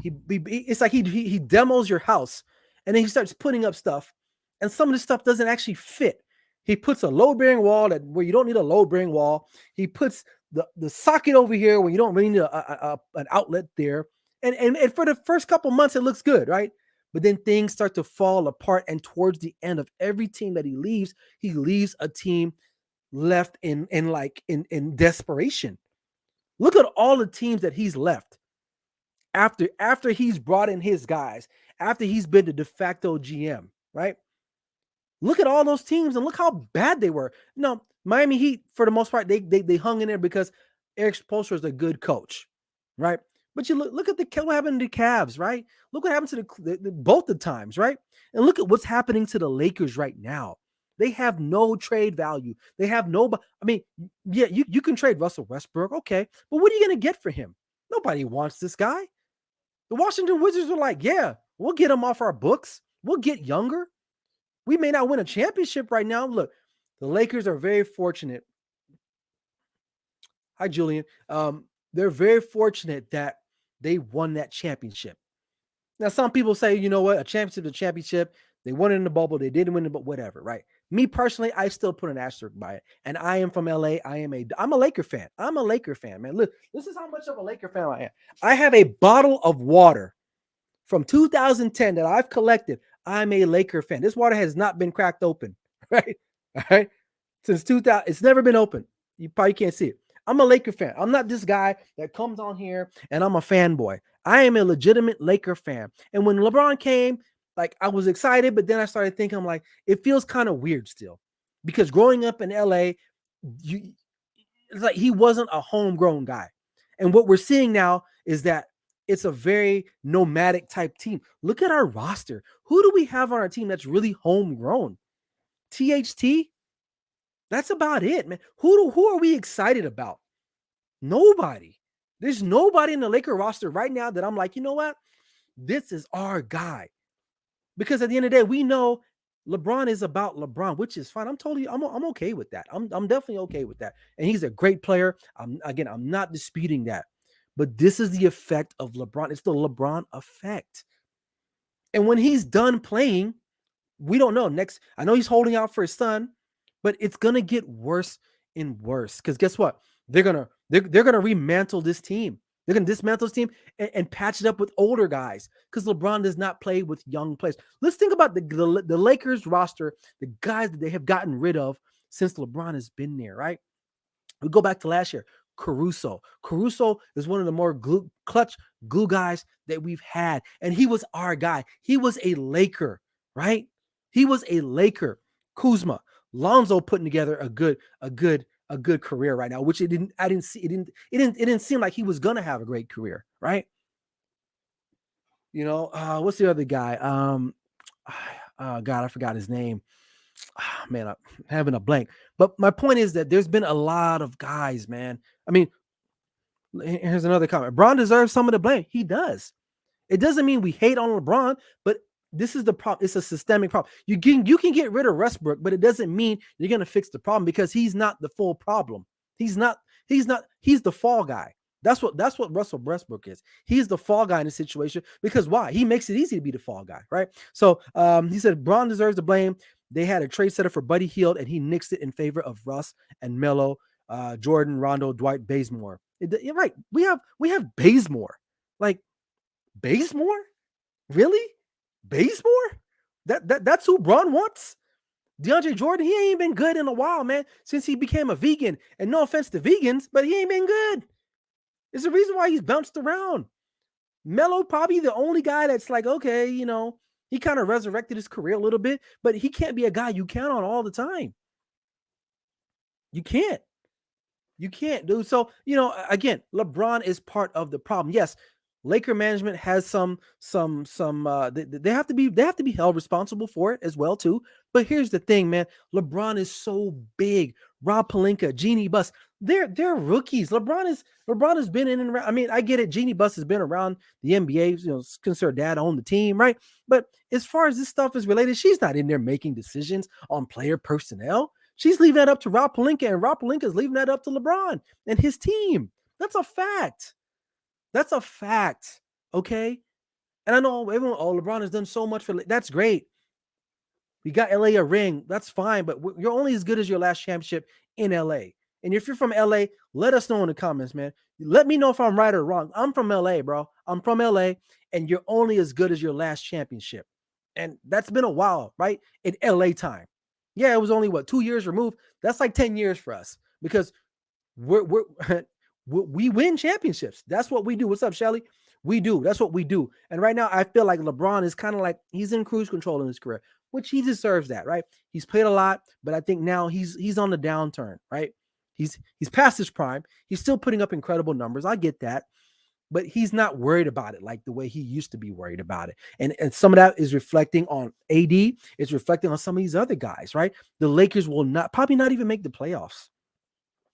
it's like he demos your house, and then he starts putting up stuff, and some of the stuff doesn't actually fit. He puts a load-bearing wall where you don't need a load-bearing wall. He puts the socket over here when you don't really need an outlet there. And for the first couple months, it looks good, right? But then things start to fall apart. And towards the end of every team that he leaves a team left in desperation. Look at all the teams that he's left after he's brought in his guys, after he's been the de facto GM, right? Look at all those teams and look how bad they were. No, Miami Heat, for the most part, they hung in there because Eric Spoelstra is a good coach, right? But you look at what happened to the Cavs, right? Look what happened to both the times, right? And look at what's happening to the Lakers right now. They have no trade value. They have no. I mean, yeah, you can trade Russell Westbrook, okay, but what are you going to get for him? Nobody wants this guy. The Washington Wizards were like, yeah, we'll get him off our books. We'll get younger. We may not win a championship right now. Look, the Lakers are very fortunate. Hi, Julian. They're very fortunate that they won that championship. Now, some people say, you know what, a championship is a championship. They won it in the bubble. They didn't win it, but whatever, right? Me personally, I still put an asterisk by it. And I am from LA. I'm a Laker fan. I'm a Laker fan, man. Look, this is how much of a Laker fan I am. I have a bottle of water from 2010 that I've collected. I'm a Laker fan. This water has not been cracked open, right? All right. Since 2000, it's never been open. You probably can't see it. I'm a Laker fan. I'm not this guy that comes on here and I'm a fanboy. I am a legitimate Laker fan. And when LeBron came, like I was excited, but then I started thinking, I'm like, it feels kind of weird still. Because growing up in LA, it's like he wasn't a homegrown guy. And what we're seeing now is that it's a very nomadic type team. Look at our roster. Who do we have on our team that's really homegrown? THT? That's about it, man. Who are we excited about? Nobody. There's nobody in the Laker roster right now that I'm like, you know what? This is our guy. Because at the end of the day, we know LeBron is about LeBron, which is fine. I'm okay with that. I'm definitely okay with that. And he's a great player. I'm not disputing that. But this is the effect of LeBron. It's the LeBron effect. And when he's done playing, we don't know. I know he's holding out for his son, but it's gonna get worse and worse. Because guess what? They're gonna remantle this team. They're gonna dismantle this team and patch it up with older guys. Because LeBron does not play with young players. Let's think about the Lakers roster, the guys that they have gotten rid of since LeBron has been there. Right? We go back to last year. Caruso is one of the more clutch glue guys that we've had, and he was our guy. He was a Laker, right? He was a Laker. Kuzma, Lonzo putting together a good career right now, which it didn't seem like he was gonna have a great career, right? You know, what's the other guy? God, I forgot his name. Man, I'm having a blank. But my point is that there's been a lot of guys, man. I mean, here's another comment. LeBron deserves some of the blame. He does. It doesn't mean we hate on LeBron, but this is the problem. It's a systemic problem. You can get rid of Westbrook, but it doesn't mean you're going to fix the problem because he's not the full problem. He's the fall guy. That's what Russell Westbrook is. He's the fall guy in the situation because why? He makes it easy to be the fall guy, right? So he said Bron deserves the blame. They had a trade setter for Buddy Hield, and he nixed it in favor of Russ and Melo, Jordan, Rondo, Dwight, Bazemore. You're right. We have Bazemore. Like Bazemore? Really? Bazemore? That's who Bron wants? DeAndre Jordan, he ain't been good in a while, man, since he became a vegan. And no offense to vegans, but he ain't been good. There's a reason why he's bounced around. Melo probably the only guy that's like, okay, you know, he kind of resurrected his career a little bit, but he can't be a guy you count on all the time. You can't. You can't, dude. So, you know, again, LeBron is part of the problem. Yes, Laker management has they have to be held responsible for it as well too. But here's the thing, man. LeBron is so big. Rob Pelinka, Jeannie Buss, they're rookies. LeBron has been in and around. I mean, I get it. Jeannie Buss has been around the NBA, you know, since her dad owned the team, right? But as far as this stuff is related, she's not in there making decisions on player personnel. She's leaving that up to Rob Pelinka, and Rob Pelinka is leaving that up to LeBron and his team. That's a fact. That's a fact, okay? And I know everyone, LeBron has done so much for, that's great. We got LA a ring. That's fine, but you're only as good as your last championship in LA. And if you're from LA, let us know in the comments, man. Let me know if I'm right or wrong. I'm from LA, bro. I'm from LA, and you're only as good as your last championship. And that's been a while, right? In LA time. Yeah, it was only 2 years removed. That's like 10 years for us because we're we win championships. That's what we do. What's up, Shelly? We do. That's what we do. And right now, I feel like LeBron is kind of like he's in cruise control in his career, which he deserves that, right? He's played a lot, but I think now he's on the downturn, right? He's past his prime. He's still putting up incredible numbers. I get that, but he's not worried about it like the way he used to be worried about it. And some of that is reflecting on AD. It's reflecting on some of these other guys, right? The Lakers will probably not even make the playoffs.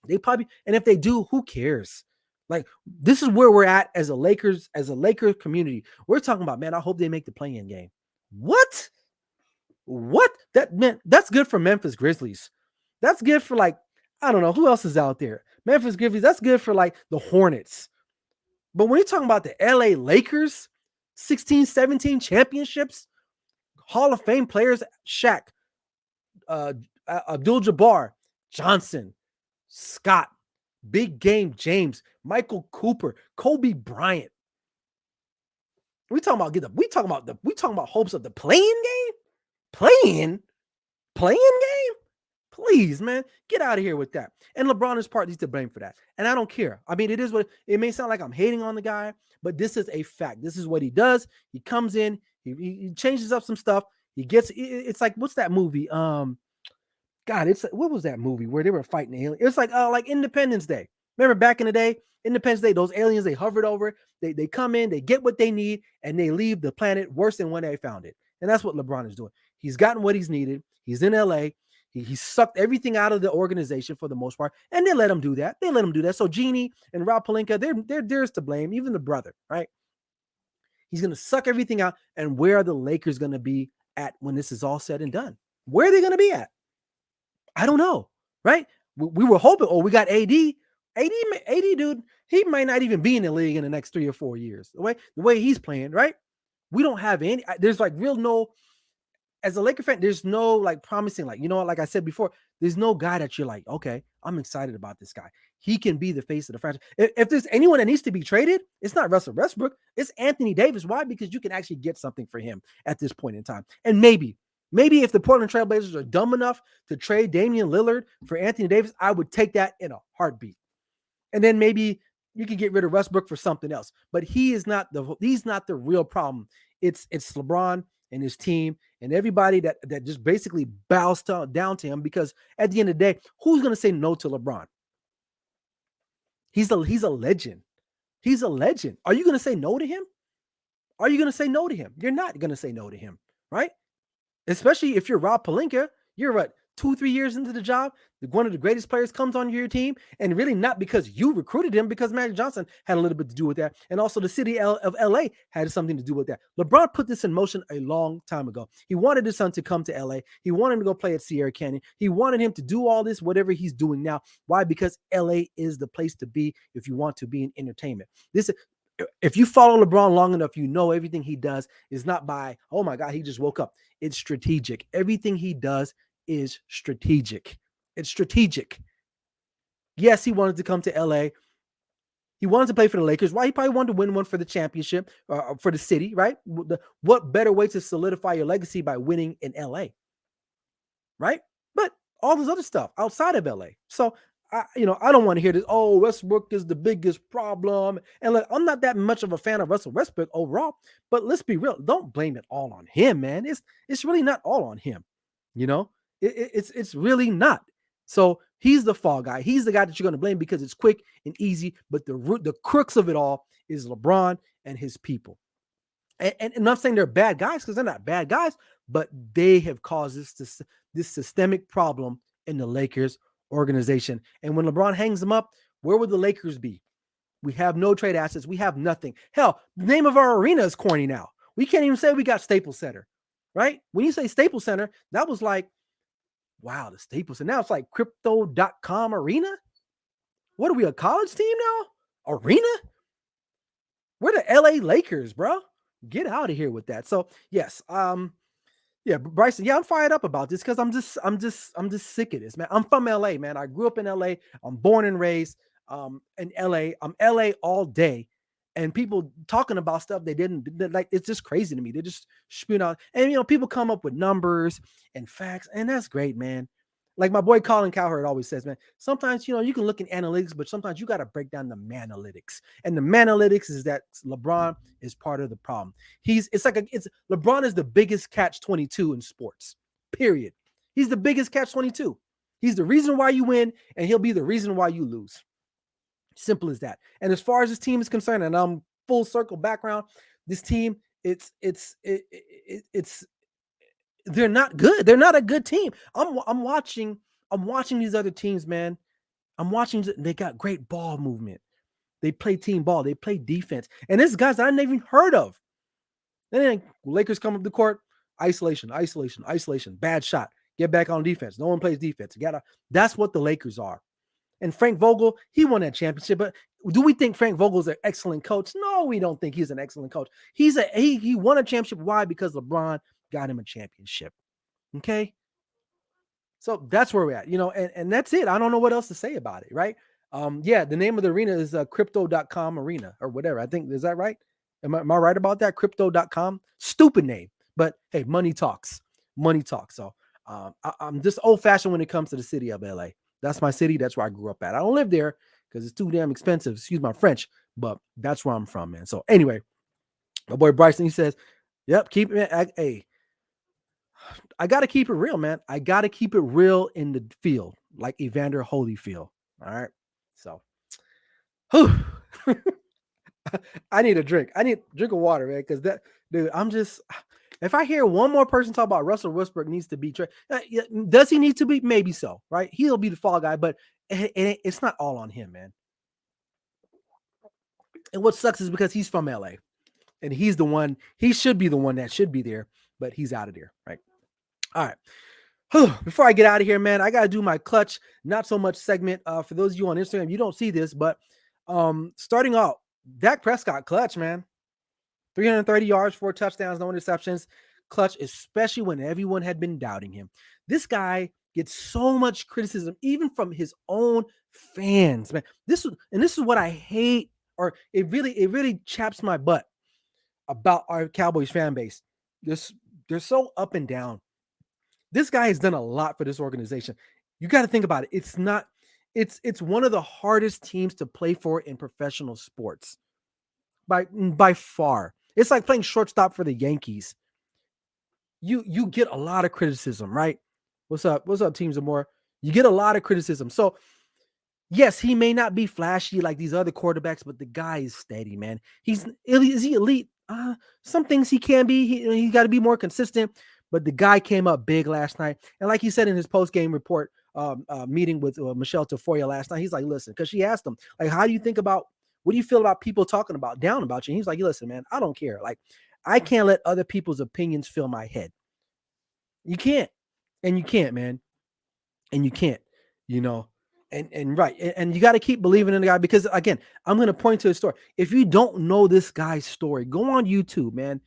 They probably, and if they do, who cares? Like, this is where we're at as a Laker community. We're talking about, man, I hope they make the play-in game. What? That's good for Memphis Grizzlies. That's good for, like, I don't know who else is out there. Memphis Grizzlies. That's good for, like, the Hornets. But when you're talking about the LA Lakers, 16, 17 championships, Hall of Fame players, Shaq, Abdul-Jabbar, Johnson, Scott, Big Game James, Michael Cooper, Kobe Bryant. We talking about hopes of the playing game? Playing game? Please, man, get out of here with that. And LeBron is partly to blame for that. And I don't care. I mean, it may sound like I'm hating on the guy, but this is a fact. This is what he does. He comes in, he changes up some stuff. It's like, what's that movie? God, what was that movie where they were fighting aliens? It's like Independence Day. Remember back in the day, Independence Day, those aliens they hovered over, they come in, they get what they need, and they leave the planet worse than when they found it. And that's what LeBron is doing. He's gotten what he's needed. He's in LA. He sucked everything out of the organization for the most part, and they let him do that. So Genie and Rob Pelinka, they're to blame, even the brother, right? He's going to suck everything out. And where are the Lakers going to be at when this is all said and done? Where are they going to be at? I don't know, right? We were hoping, we got AD. AD, dude, he might not even be in the league in the next 3 or 4 years. The way he's playing, right? We don't have any. There's like as a Laker fan, there's no like promising, like, like I said before, there's no guy that you're like, okay, I'm excited about this guy. He can be the face of the franchise. If there's anyone that needs to be traded, it's not Russell Westbrook. It's Anthony Davis. Why? Because you can actually get something for him at this point in time. And maybe if the Portland Trail Blazers are dumb enough to trade Damian Lillard for Anthony Davis, I would take that in a heartbeat. And then maybe you could get rid of Westbrook for something else. But he's not the real problem. It's LeBron and his team and everybody that just basically bows down to him, because at the end of the day, who's going to say no to LeBron? He's a legend. He's a legend. Are you going to say no to him? Are you going to say no to him? You're not going to say no to him, right? Especially if you're Rob Pelinka. You're 2-3 years into the job, one of the greatest players comes on your team, and really not because you recruited him, because Magic Johnson had a little bit to do with that, and also the city of LA had something to do with that. LeBron put this in motion a long time ago. He wanted his son to come to LA. He wanted him to go play at Sierra Canyon. He wanted him to do all this, whatever he's doing now. Why? Because LA is the place to be if you want to be in entertainment. If you follow LeBron long enough, you know everything he does is not by, oh my God, he just woke up. It's strategic. Everything he does is strategic. It's strategic. Yes, he wanted to come to LA. He wanted to play for the Lakers. Why? He probably wanted to win one for the championship, for the city, right? What better way to solidify your legacy by winning in LA, right? But all this other stuff outside of LA. So, I don't want to hear this, Westbrook is the biggest problem. And look, I'm not that much of a fan of Russell Westbrook overall, but let's be real. Don't blame it all on him, man. It's really not all on him, It's really not. So he's the fall guy. He's the guy that you're going to blame because it's quick and easy. But the crux of it all is LeBron and his people. And I'm not saying they're bad guys, because they're not bad guys, but they have caused this systemic problem in the Lakers organization. And when LeBron hangs them up, where would the Lakers be? We have no trade assets. We have nothing. Hell, the name of our arena is corny now. We can't even say we got Staples Center, right? When you say Staples Center, that was like, wow, the Staples Center. Now it's like crypto.com arena. What are we, a college team now? Arena? We're the LA Lakers, bro. Get out of here with that. So yes, Yeah, Bryson. Yeah, I'm fired up about this because I'm just sick of this, man. I'm from LA, man. I grew up in LA. I'm born and raised in LA. I'm LA all day. And people talking about stuff they didn't like. It's just crazy to me. They're just spewing out. And people come up with numbers and facts, and that's great, man. Like my boy Colin Cowherd always says, man, sometimes you can look in analytics, but sometimes you got to break down the manalytics. And the manalytics is that LeBron is part of the problem. LeBron is the biggest catch 22 in sports. Period. He's the biggest catch 22. He's the reason why you win, and he'll be the reason why you lose. Simple as that. And as far as this team is concerned, and I'm full circle background, this team, it's they're not good. They're not a good team. I'm watching these other teams, man. They got great ball movement. They play team ball. They play defense. And there's guys that I never even heard of. And then Lakers come up the court, isolation, bad shot. Get back on defense. No one plays defense. That's what the Lakers are. And Frank Vogel, he won that championship. But do we think Frank Vogel's an excellent coach? No, we don't think he's an excellent coach. He won a championship. Why? Because LeBron got him a championship. Okay. So that's where we're at, and that's it. I don't know what else to say about it, right? The name of the arena is crypto.com arena or whatever. I think, is that right? Am I right about that? Crypto.com. Stupid name. But hey, money talks. Money talks. So I'm just old fashioned when it comes to the city of LA. That's my city. That's where I grew up at. I don't live there because it's too damn expensive. Excuse my French, but that's where I'm from, man. So anyway, my boy Bryson, he says, yep, keep it. Hey, I got to keep it real, man. I got to keep it real in the field, like Evander Holyfield. All right. So, I need a drink. I need a drink of water, man, because dude, if I hear one more person talk about Russell Westbrook needs to be does he need to be? Maybe so, right? He'll be the fall guy, but it's not all on him, man. And what sucks is because he's from LA and he should be the one that should be there, but he's out of there, right? All right. Before I get out of here, man, I got to do my clutch, not so much segment. For those of you on Instagram, you don't see this, but starting out, Dak Prescott clutch, man. 330 yards, 4 touchdowns, no interceptions. Clutch, especially when everyone had been doubting him. This guy gets so much criticism, even from his own fans, man. This is what I hate, or it really chaps my butt about our Cowboys fan base. They're so up and down. This guy has done a lot for this organization. You got to think about it. It's one of the hardest teams to play for in professional sports. By far. It's like playing shortstop for the Yankees. You get a lot of criticism, right? What's up? What's up, Teams of More? You get a lot of criticism. So, yes, he may not be flashy like these other quarterbacks, but the guy is steady, man. Is he elite? Some things he can be. He got to be more consistent. But the guy came up big last night. And like he said in his post-game report meeting with Michelle Tafoya last night, he's like, listen, because she asked him, like, what do you feel about people talking down about you? And he's like, listen, man, I don't care. Like, I can't let other people's opinions fill my head. You can't. And you can't, man. And you can't, and right. And you got to keep believing in the guy because, again, I'm going to point to his story. If you don't know this guy's story, go on YouTube, man.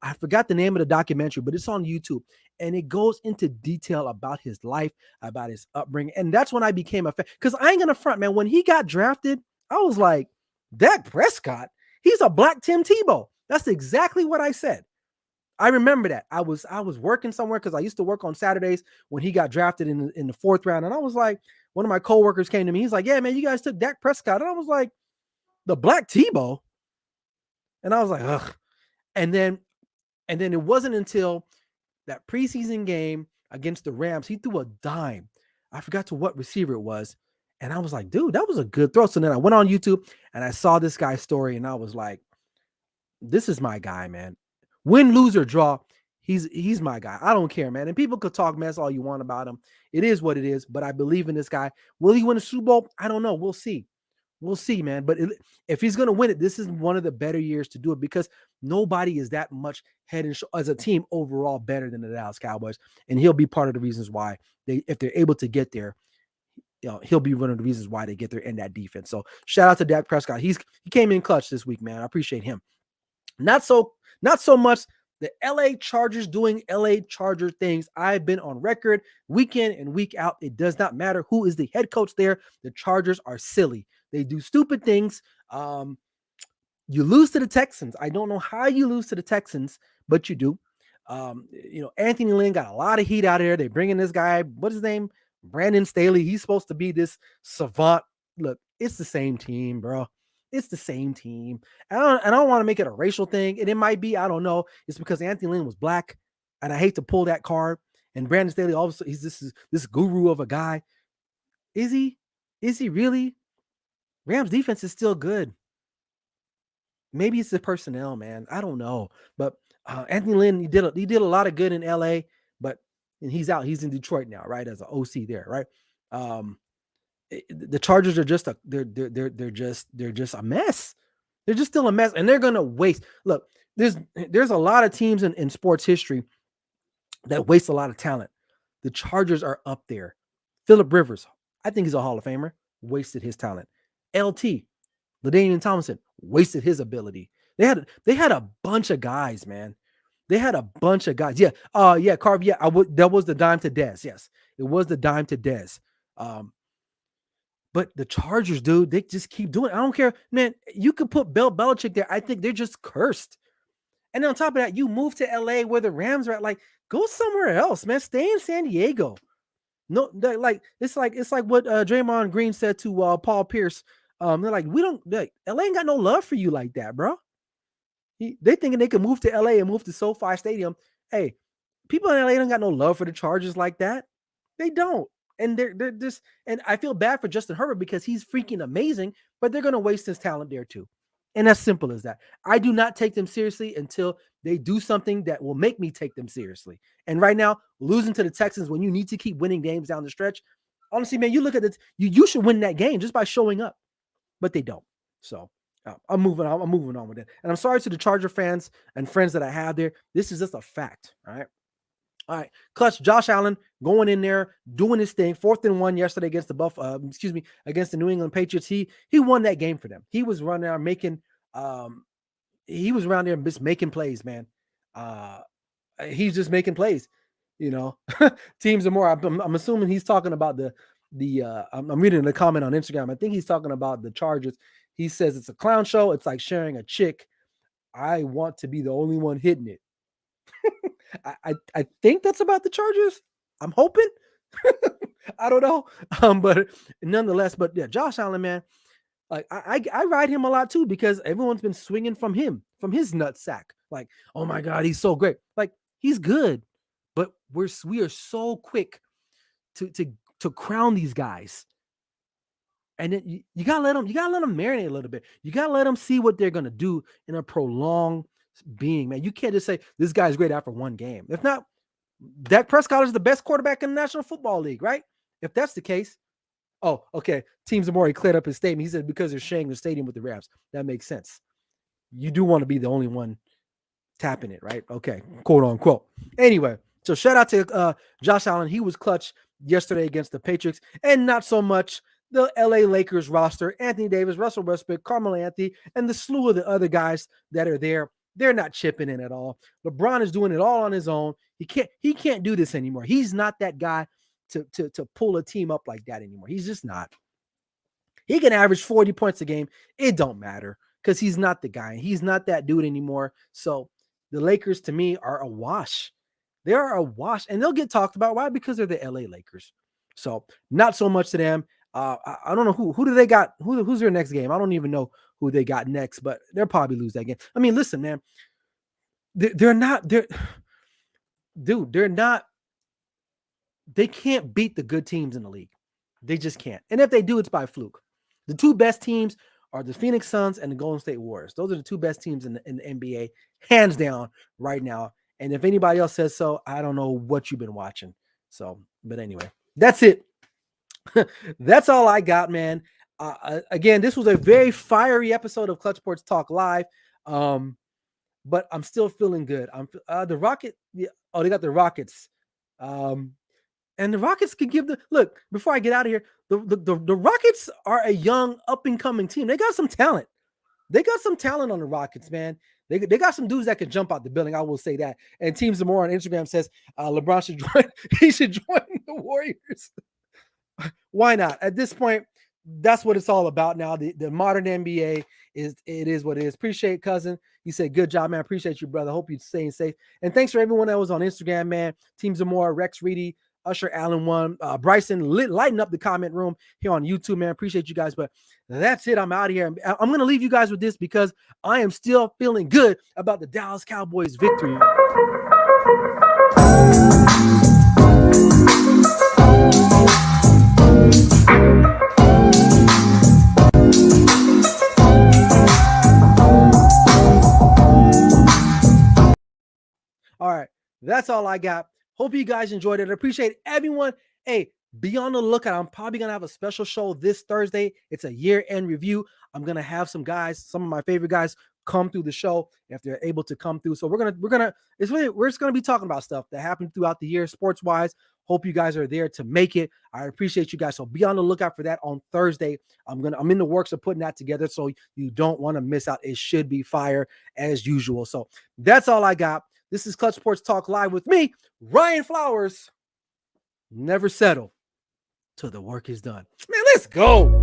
I forgot the name of the documentary, but it's on YouTube. And it goes into detail about his life, about his upbringing. And that's when I became a fan. Because I ain't going to front, man. When he got drafted, I was like, Dak Prescott, he's a black Tim Tebow. That's exactly what I said. I remember that. I was working somewhere because I used to work on Saturdays when he got drafted in the 4th round. And I was like, one of my coworkers came to me. He's like, yeah, man, you guys took Dak Prescott. And I was like, the black Tebow? And I was like, ugh. And then it wasn't until that preseason game against the Rams, he threw a dime. I forgot to what receiver it was. And I was like, dude, that was a good throw. So then I went on YouTube and I saw this guy's story and I was like, this is my guy, man. Win, lose, or draw, he's my guy. I don't care, man. And people could talk mess all you want about him. It is what it is, but I believe in this guy. Will he win a Super Bowl? I don't know. We'll see. We'll see, man. But if he's going to win it, this is one of the better years to do it because nobody is that much head and as a team overall better than the Dallas Cowboys. And he'll be part of the reasons why if they're able to get there, he'll be one of the reasons why they get there in that defense. So shout out to Dak Prescott. He came in clutch this week, man. I appreciate him. Not so much The LA Chargers doing LA Charger things. I've been on record week in and week out. It does not matter who is the head coach there. The Chargers are silly. They do stupid things. You lose to the Texans. I don't know how you lose to the Texans, but you do. Anthony Lynn got a lot of heat out here. They bring in this guy. What's his name? Brandon Staley. He's supposed to be this savant. Look, it's the same team, bro. It's the same team. I don't want to make it a racial thing, and it might be. I don't know. It's because Anthony Lynn was black, and I hate to pull that card. And Brandon Staley, also, he's this guru of a guy. Is he? Is he really? Rams defense is still good. Maybe it's the personnel, man. I don't know. But Anthony Lynn, he did a lot of good in LA, but he's out. He's in Detroit now, right? As an OC there, right? The Chargers are just they're just a mess. They're just still a mess, and they're gonna waste. Look, there's a lot of teams in sports history that waste a lot of talent. The Chargers are up there. Phillip Rivers, I think he's a Hall of Famer, wasted his talent. LT, LaDainian Tomlinson, wasted his ability. They had a bunch of guys, man. They had a bunch of guys. Yeah. Carv. Yeah. That was the dime to Dez. Yes. It was the dime to Dez. But the Chargers, dude, they just keep doing it. I don't care, man. You could put Bill Belichick there. I think they're just cursed. And then on top of that, you move to LA where the Rams are at. Like, go somewhere else, man. Stay in San Diego. No, it's like what Draymond Green said to Paul Pierce. They're like, LA ain't got no love for you like that, bro. They thinking they can move to LA and move to SoFi Stadium. Hey, people in LA don't got no love for the Chargers like that. They don't. And they're just, and I feel bad for Justin Herbert because he's freaking amazing, but they're going to waste his talent there too. And as simple as that. I do not take them seriously until they do something that will make me take them seriously. And right now, losing to the Texans when you need to keep winning games down the stretch, honestly, man, you look at this, you should win that game just by showing up, but they don't. So I'm moving on with it. And I'm sorry to the Charger fans and friends that I have there. This is just a fact. All right. Clutch, Josh Allen going in there, doing his thing. 4th and 1 yesterday against against the New England Patriots. He won that game for them. He was running out making just making plays, man. He's just making plays, Teams are more. I'm assuming he's talking about I'm reading the comment on Instagram. I think he's talking about the Chargers. He says it's a clown show. It's like sharing a chick. I want to be the only one hitting it. I think that's about the Chargers. I'm hoping. I don't know. But nonetheless, but yeah, Josh Allen, man, like I ride him a lot too because everyone's been swinging from his nutsack. Like, oh my God, he's so great. Like, he's good, but we are so quick to crown these guys. And then you gotta let them marinate a little bit. You gotta let them see what they're gonna do in a prolonged being, man. You can't just say this guy's great after one game. If not, Dak Prescott is the best quarterback in the National Football League, right? If that's the case, oh, okay. Teams have already cleared up his statement. He said because they're sharing the stadium with the Rams. That makes sense. You do want to be the only one tapping it, right? Okay, quote unquote. Anyway, so shout out to Josh Allen. He was clutch yesterday against the Patriots, and not so much the LA Lakers roster. Anthony Davis, Russell Westbrook, Carmelo Anthony, and the slew of the other guys that are there. They're not chipping in at all. LeBron is doing it all on his own. He can't do this anymore. He's not that guy to pull a team up like that anymore. He's just not. He can average 40 points a game. It don't matter because he's not the guy. He's not that dude anymore. So the Lakers, to me, are a wash. They are a wash, and they'll get talked about. Why? Because they're the LA Lakers. So not so much to them. I don't know who do they got. Who's their next game? I don't even know who they got next, but they'll probably lose that game. I mean, listen, man, they're not. They can't beat the good teams in the league. They just can't. And if they do, it's by fluke. The two best teams are the Phoenix Suns and the Golden State Warriors. Those are the two best teams in the NBA, hands down, right now. And if anybody else says so, I don't know what you've been watching. So, but anyway, that's it. That's all I got, man. Again, this was a very fiery episode of Clutch Sports Talk Live. But I'm still feeling good. The Rocket. Yeah, they got the Rockets. And the Rockets could give look, before I get out of here, the Rockets are a young up and coming team. They got some talent. They got some talent on the Rockets, man. They got some dudes that can jump out the building. I will say that. And Teams More on Instagram says LeBron should join. He should join the Warriors. Why not? At this point, that's what it's all about now. The modern NBA is what it is. Appreciate cousin. You said good job, man. Appreciate you, brother. Hope you're staying safe. And thanks for everyone that was on Instagram, man. Teams More, Rex Reedy, Usher Allen one, Bryson lighting up the comment room here on YouTube, man. Appreciate you guys. But that's it. I'm out of here. I'm going to leave you guys with this because I am still feeling good about the Dallas Cowboys victory. All right. That's all I got. Hope you guys enjoyed it. I appreciate everyone. Hey, be on the lookout. I'm probably going to have a special show this Thursday. It's a year-end review. I'm going to have some of my favorite guys come through the show if they're able to come through. So we're just going to be talking about stuff that happened throughout the year sports-wise. Hope you guys are there to make it. I appreciate you guys. So be on the lookout for that on Thursday. I'm in the works of putting that together, so you don't want to miss out. It should be fire as usual. So that's all I got. This is Clutch Sports Talk Live with me, Ryan Flowers. Never settle till the work is done. Man, let's go.